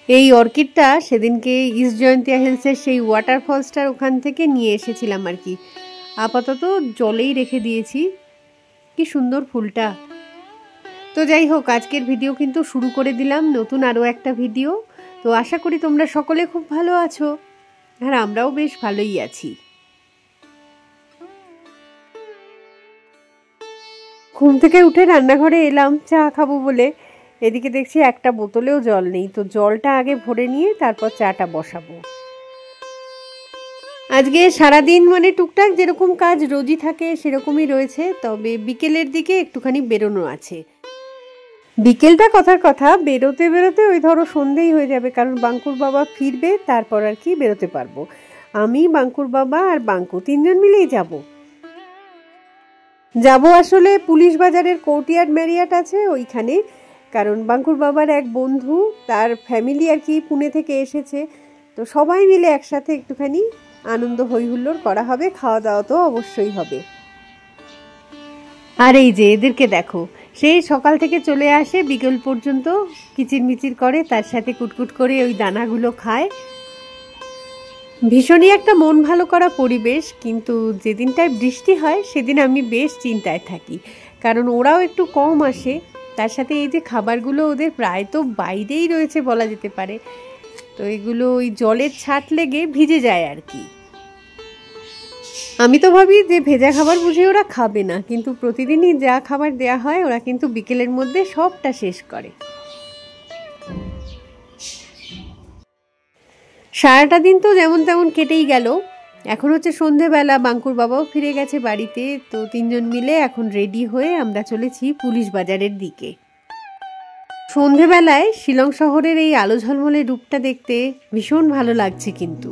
এই অর্কিডটা সেদিনকে ইস্ট জয়ন্তিয়া হিলসের সেই ওয়াটারফলসটার ওখান থেকে নিয়ে এসেছিলাম আর কি। আপাতত জলেই রেখে দিয়েছি। কি সুন্দর ফুলটা। তো যাই হোক, আজকের ভিডিও কিন্তু শুরু করে দিলাম, নতুন আরও একটা ভিডিও। তো আশা করি তোমরা সকলে খুব ভালো আছো, আর আমরাও বেশ ভালোই আছি। ঘুম থেকে উঠে রান্নাঘরে এলাম চা খাবো বলে। এদিকে দেখছি একটা বোতলেও জল নেই, তো জলটা আগে ভরে নিয়ে তারপর চাটা বসাবো। আজকে সারাদিন মানে টুকটাক যেরকম কাজ রোজই থাকে সেরকমই রয়েছে, তবে বিকেলের দিকে একটুখানি বেরোনো আছে। বিকেলটা কথার কথা, বেরোতে বেরোতে ওই ধরো সন্ধেই হয়ে যাবে, কারণ বাঙ্কুর বাবা ফিরবে, তারপর আর কি বেরোতে পারবো। আমি, বাঙ্কুর বাবা আর বাঙ্কু তিনজন মিলেই যাব আসলে পুলিশ বাজারের কোর্টইয়ার্ড ম্যারিয়ট আছে ওইখানে, কারণ বাঙ্কুর বাবার এক বন্ধু, তার ফ্যামিলি আর কি পুনে থেকে এসেছে, তো সবাই মিলে একসাথে একটুখানি আনন্দ হইহুল্লোড় করা হবে, খাওয়া দাওয়া তো অবশ্যই হবে। আর এই যে এদেরকে দেখো, সেই সকাল থেকে চলে আসে, বিকেল পর্যন্ত কিচিরমিচির করে, তার সাথে কুটকুট করে ওই দানাগুলো খায়। ভীষণই একটা মন ভালো করা পরিবেশ, কিন্তু যেদিনটায় বৃষ্টি হয় সেদিন আমি বেশ চিন্তায় থাকি, কারণ ওরাও একটু কম আসে, তার সাথে এই যে খাবারগুলো ওদের প্রায় তো বাইরেই রয়েছে বলা যেতে পারে, তো এগুলো ওই জলের ছাট লেগে ভিজে যায় আর কি। আমি তো ভাবি যে ভেজা খাবার বুঝে ওরা খাবে না, কিন্তু প্রতিদিনই যা খাবার দেয়া হয় ওরা কিন্তু বিকেলের মধ্যে সবটা শেষ করে। সারাটা দিন তো যেমন তেমন কেটেই গেল। এখন হচ্ছে সন্ধেবেলা, বাঙ্কুর বাবাও ফিরে গেছে বাড়িতে, তো তিনজন মিলে এখন রেডি হয়ে আমরা চলেছি পুলিশ বাজারের দিকে। সন্ধেবেলায় শিলং শহরের এই আলো ঝলমলে রূপটা দেখতে ভীষণ ভালো লাগছে কিন্তু।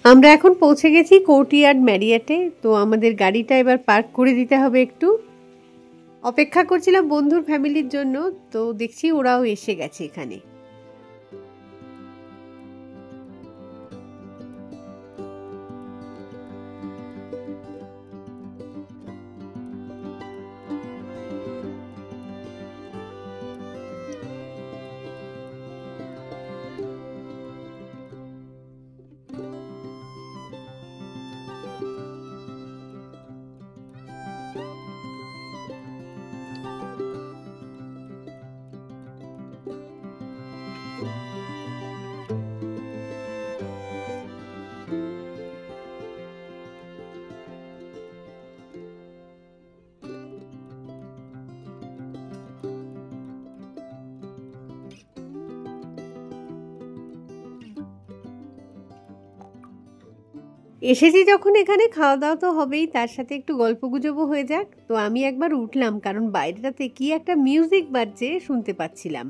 আমরা এখন পৌঁছে গেছি কোর্টইয়ার্ড ম্যারিয়টে, তো আমাদের গাড়িটা এবার পার্ক করে দিতে হবে। একটু অপেক্ষা করছিলাম বন্ধুর ফ্যামিলির জন্য, তো দেখছি ওরাও এসে গেছে এখানে। এসেছি যখন এখানে খাওয়া দাওয়া তো হবেই, তার সাথে একটু গল্পগুজবও হয়ে যাক। তো আমি একবার উঠলাম, কারণ বাইরেটাতে কি একটা মিউজিক বাজছে শুনতে পাচ্ছিলাম।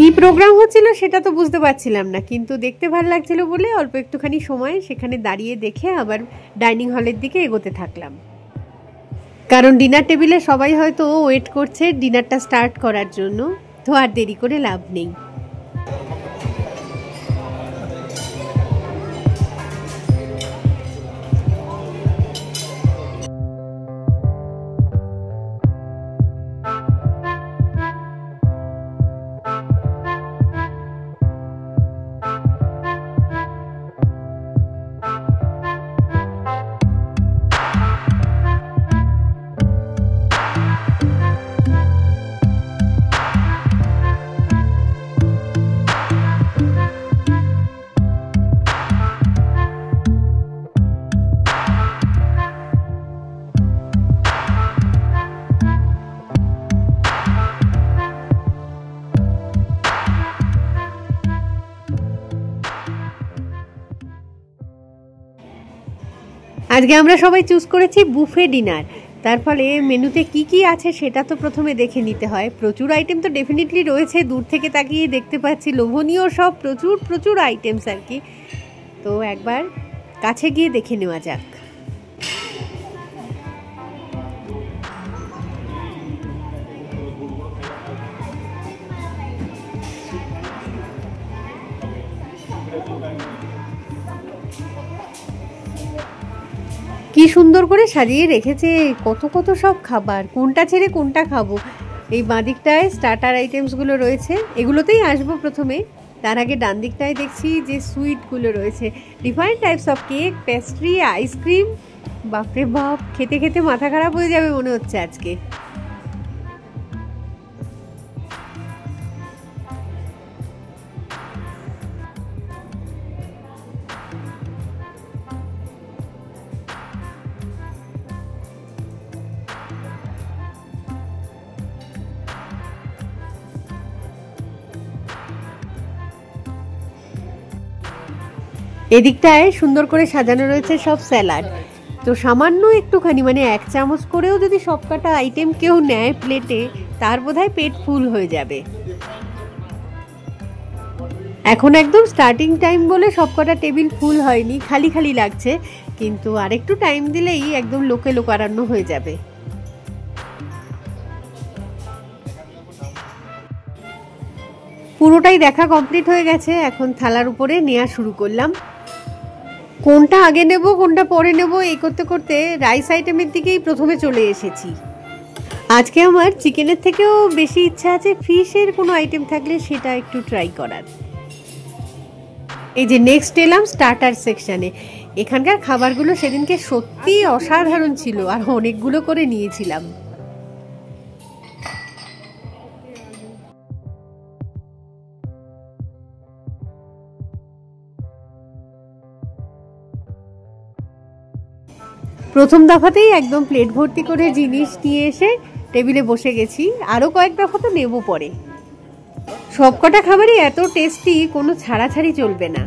কি প্রোগ্রাম হচ্ছিল সেটা তো বুঝতে পারছিলাম না, কিন্তু দেখতে ভালো লাগছিল বলে অল্প একটুখানি সময় সেখানে দাঁড়িয়ে দেখে আবার ডাইনিং হলের দিকে এগোতে থাকলাম। কারণ ডিনার টেবিলে সবাই হয়তো ওয়েট করছে ডিনারটা স্টার্ট করার জন্য, তো আর দেরি করে লাভ নেই। আজকে আমরা সবাই চুজ করেছি বুফে ডিনার, তার ফলে মেনুতে কি কি আছে সেটা তো প্রথমে দেখে নিতে হয়। প্রচুর আইটেম তো ডেফিনেটলি রয়েছে, দূর থেকে তাকিয়ে দেখতে পাচ্ছি লোভনীয় সব প্রচুর প্রচুর আইটেমস আর কি। তো একবার কাছে গিয়ে দেখে নেওয়া যাক। কি সুন্দর করে সাজিয়ে রেখেছে, কত কত সব খাবার, কোনটা ছেড়ে কোনটা খাবো। এই বাঁদিকটায় স্টার্টার আইটেমসগুলো রয়েছে, এগুলোতেই আসবো প্রথমে। তার আগে ডান দিকটায় দেখছি যে সুইটগুলো রয়েছে, different types of cake, pastry, ice cream. বাপরে বাপ, খেতে খেতে মাথা খারাপ হয়ে যাবে মনে হচ্ছে আজকে। এদিকটায় সুন্দর করে সাজানো রয়েছে সব স্যালাড। তো সামান্য একটুখানি মানে 1 চামচ করেও যদি সব কটা আইটেম কেউ নেয় প্লেটে, তার বোধহয় পেট ফুল হয়ে যাবে। এখন একদম স্টার্টিং টাইম বলে সব কটা টেবিল ফুল হয়নি, খালি খালি লাগছে, কিন্তু আরেকটু টাইম দিলেই একদম লোকে লোকারণ্য হয়ে যাবে। পুরোটাই দেখা কমপ্লিট হয়ে গেছে, এখন থালার উপরে নেওয়া শুরু করলাম। কোনটা আগে নেব কোনটা পরে নেব এই করতে করতে রাইস আইটেমের দিকেই প্রথমে চলে এসেছি। আজকে আমার চিকেনের থেকেও বেশি ইচ্ছা আছে ফিশের কোনো আইটেম থাকলে সেটা একটু ট্রাই করার। এই যে নেক্সট এলাম স্টার্টার সেকশানে। এখানকার খাবারগুলো সেদিনকে সত্যি অসাধারণ ছিল, আর অনেকগুলো করে নিয়েছিলাম। প্রথম দফাতেই একদম প্লেট ভর্তি করে জিনিস নিয়ে এসে টেবিলে বসে গেছি, আরও কয়েক দফা তো নেব পরে। সবকটা খাবারই এত টেস্টি, কোনো ছাড়াছাড়ি চলবে না।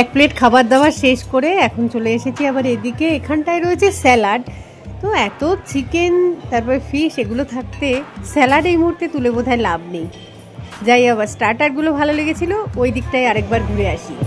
এক প্লেট খাবার দাবার শেষ করে এখন চলে এসেছি আবার এদিকে। এখানটায় রয়েছে স্যালাড। তো এত চিকেন তারপরে ফিশ এগুলো থাকতে স্যালাড এই মুহূর্তে তুলে বোধহয় লাভ নেই। যাই, আবার স্টার্টারগুলো ভালো লেগেছিল, ওই দিকটায় আরেকবার ঘুরে আসি।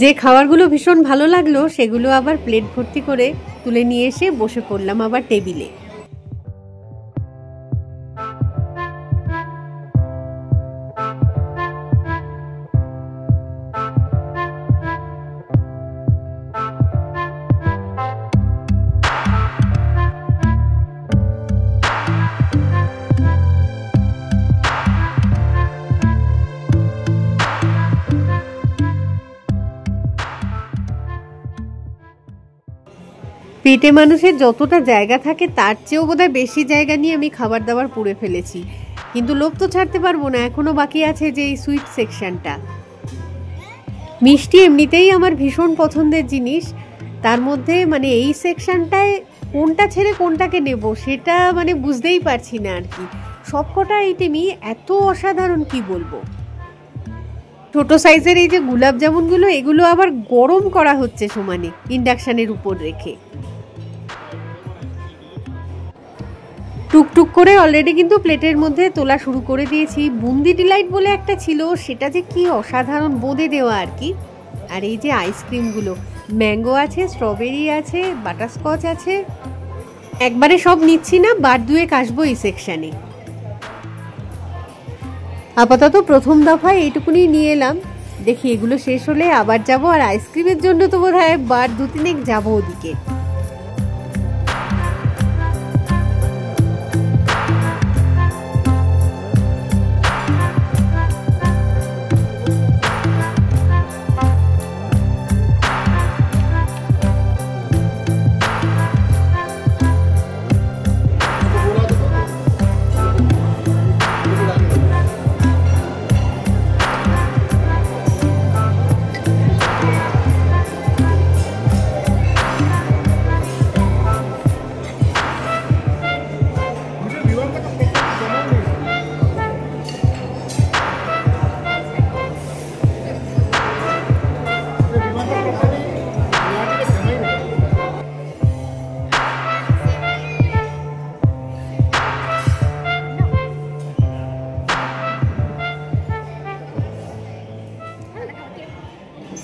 যে খাবারগুলো ভীষণ ভালো লাগলো সেগুলো আবার প্লেট ভর্তি করে তুলে নিয়ে এসে বসে পড়লাম আবার টেবিলে। পেটে মানুষের যতটা জায়গা থাকে তার চেয়েও বোধহয় বেশি জায়গা নিয়ে আমি খাবার দাবার পুড়ে ফেলেছি, কিন্তু লোভ তো ছাড়তে পারবো না। এখনো বাকি আছে যে এই সুইট সেকশনটা। মিষ্টি এমনিতেই আমার ভীষণ পছন্দের জিনিস, তার মধ্যে মানে এই সেকশনটায় কোনটা ছেড়ে কোনটাকে নেব সেটা মানে বুঝতেই পারছি না আর কি। সবকটা আইটেমই এত অসাধারণ, কি বলবো। ছোট সাইজের এই যে গোলাপ জামুনগুলো, এগুলো আবার গরম করা হচ্ছে সমানে ইন্ডাকশনের উপর রেখে। টুকটুক করে অলরেডি কিন্তু প্লেটের মধ্যে তোলা শুরু করে দিয়েছি। বুন্দি ডিলাইট বলে একটা ছিল, সেটা যে কি অসাধারণ, বোঁদে দেওয়া আর কি। আর এই যে আইসক্রিমগুলো, ম্যাঙ্গো আছে, স্ট্রবেরি আছে, বাটারস্কচ আছে। একবারে সব নিচ্ছি না, বার দুয়েক আসবো এই সেকশানে। আপাতত প্রথম দফায় এইটুকুনি নিয়ে এলাম, দেখি এগুলো শেষ হলে আবার যাব। আর আইসক্রিমের জন্য তো বোধহয় বার দু তিনেক যাবো ওদিকে।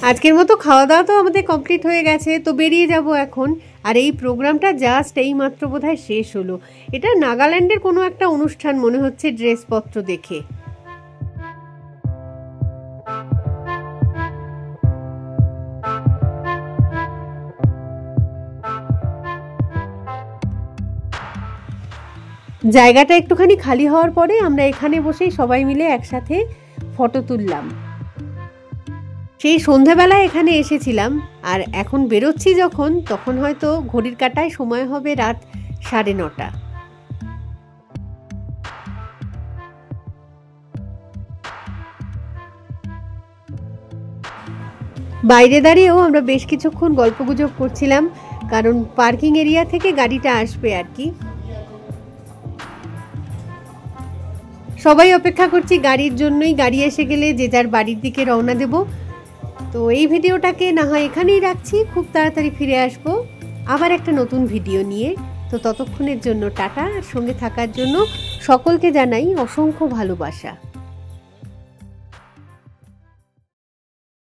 আজকের মতো খাওয়া দাওয়া তো আমাদের কমপ্লিট হয়ে গেছে, তো বেরিয়ে যাব এখন। আর এই প্রোগ্রামটা জাস্ট এই মাত্র বোধহয় শেষ হলো। এটা নাগাল্যান্ডের কোনো একটা অনুষ্ঠান মনে হচ্ছে ড্রেসপত্র দেখে। জায়গাটা একটুখানি খালি হওয়ার পরে আমরা এখানে বসেই সবাই মিলে একসাথে ফটো তুললাম। সেই সন্ধ্যাবেলায় এখানে এসেছিলাম, আর এখন বেরোচ্ছি যখন, তখন হয়তো ঘড়ির কাঁটায় সময় হবে রাত 9:30। বাইরে দাঁড়িয়েও আমরা বেশ কিছুক্ষণ গল্পগুজব করছিলাম, কারণ পার্কিং এরিয়া থেকে গাড়িটা আসবে আর কি। সবাই অপেক্ষা করছি গাড়ির জন্যই, গাড়ি এসে গেলে যে যার বাড়ির দিকে রওনা দেব। তো এই ভিডিওটাকে না হয় এখানেই রাখছি, খুব তাড়াতাড়ি ফিরে আসব আবার একটা নতুন ভিডিও নিয়ে। তো ততক্ষণের জন্য টাটা, আর সঙ্গে থাকার জন্য সকলকে জানাই অসংখ্য ভালোবাসা।